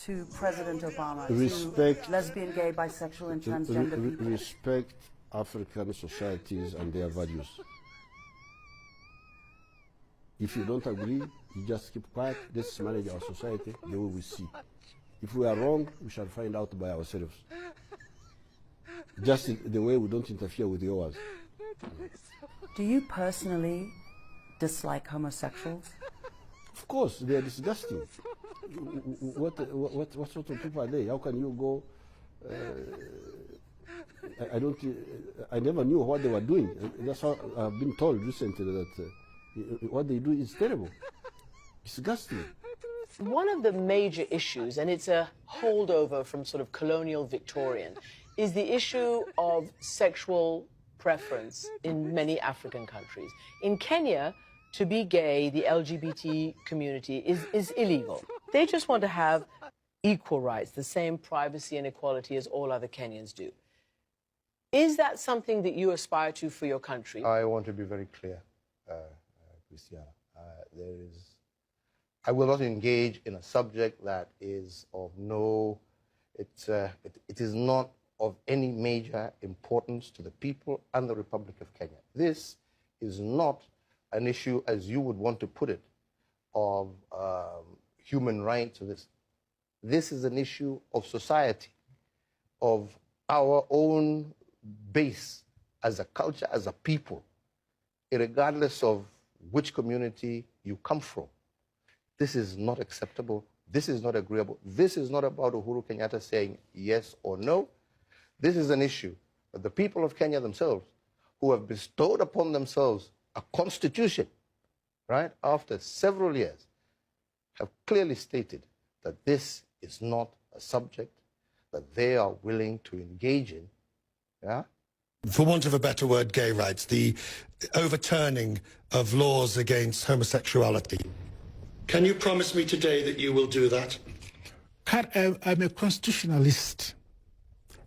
to President Obama, Respect, to lesbian, gay, bisexual, and transgender people? Respect African societies and their values. If you don't agree, you just keep quiet. Let's manage our society the way we see. If we are wrong, we shall find out by ourselves. Just the way we don't interfere with yours. Do you personally dislike homosexuals? Of course, they are disgusting. What sort of people are they? How can you go? I never knew what they were doing. That's how I've been told recently that what they do is terrible, disgusting. One of the major issues, and it's a holdover from sort of colonial Victorian, is the issue of sexual preference in many African countries. In Kenya, to be gay, the LGBT community is illegal. They just want to have equal rights, the same privacy and equality as all other Kenyans do. Is that something that you aspire to for your country? I want to be very clear, Christiana. I will not engage in a subject that is of no, it is not of any major importance to the people and the Republic of Kenya. This is not an issue, as you would want to put it, of human rights. This is an issue of society, of our own base as a culture, as a people, regardless of which community you come from. This is not acceptable. This is not agreeable. This is not about Uhuru Kenyatta saying yes or no. This is an issue that the people of Kenya themselves, who have bestowed upon themselves a constitution, right, after several years, have clearly stated that this is not a subject that they are willing to engage in, yeah? For want of a better word, gay rights, the overturning of laws against homosexuality. Can you promise me today that you will do that? I'm a constitutionalist.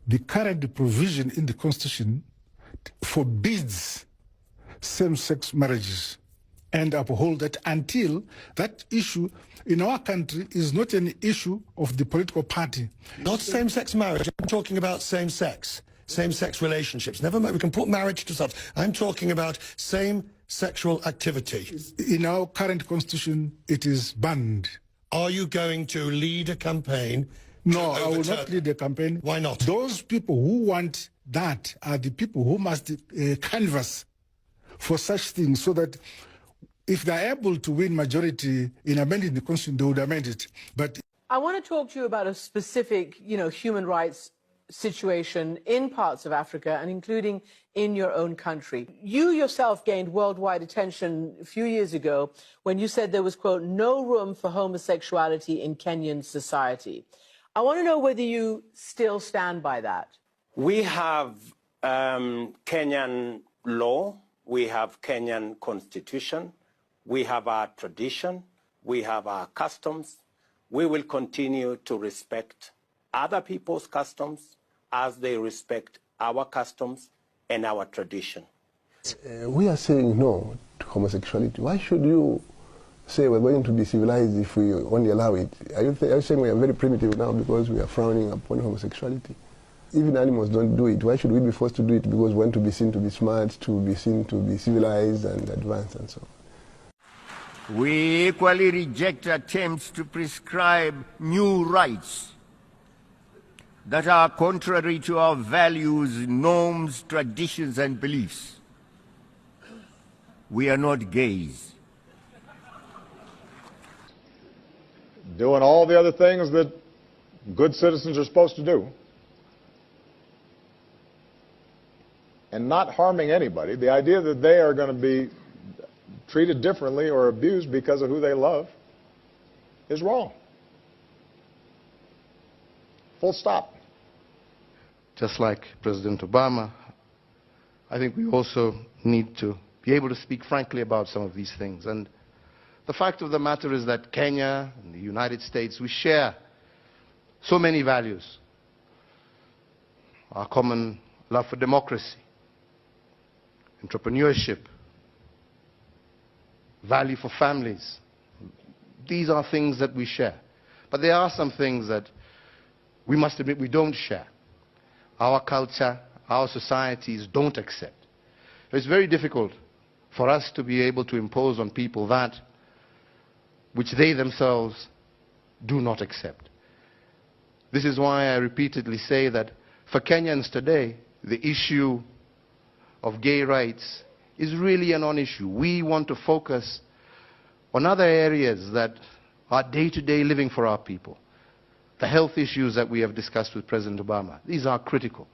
The current provision in the Constitution forbids same-sex marriages and uphold that until that issue in our country is not an issue of the political party. Not same-sex marriage, I'm talking about same-sex relationships. Never mind, we can put marriage to such. I'm talking about same sexual activity. In our current constitution, it is banned. Are you going to lead a campaign? No, I will not lead a campaign. Why not? Those people who want that are the people who must canvass for such things, so that if they're able to win majority in amending the constitution, they would amend it. But I want to talk to you about a specific, human rights situation in parts of Africa and including in your own country. You yourself gained worldwide attention a few years ago when you said there was, quote, no room for homosexuality in Kenyan society. I want to know whether you still stand by that. We have Kenyan law, we have Kenyan constitution, we have our tradition, we have our customs. We will continue to respect other people's customs as they respect our customs and our tradition. We are saying no to homosexuality. Why should you say we're going to be civilized if we only allow it? Are you saying we are very primitive now because we are frowning upon homosexuality? Even animals don't do it. Why should we be forced to do it because we want to be seen to be smart, to be seen to be civilized and advanced and so on? We equally reject attempts to prescribe new rights that are contrary to our values, norms, traditions, and beliefs. We are not gays. Doing all the other things that good citizens are supposed to do, and not harming anybody. The idea that they are going to be treated differently or abused because of who they love is wrong. Full stop. Just like President Obama, I think we also need to be able to speak frankly about some of these things. And the fact of the matter is that Kenya and the United States, we share so many values. Our common love for democracy, entrepreneurship, value for families. These are things that we share. But there are some things that we must admit we don't share. Our culture, our societies don't accept. It's very difficult for us to be able to impose on people that which they themselves do not accept. This is why I repeatedly say that for Kenyans today, the issue of gay rights is really a non-issue. We want to focus on other areas that are day-to-day living for our people. The health issues that we have discussed with President Obama, these are critical.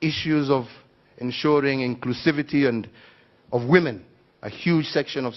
Issues of ensuring inclusivity and of women, a huge section of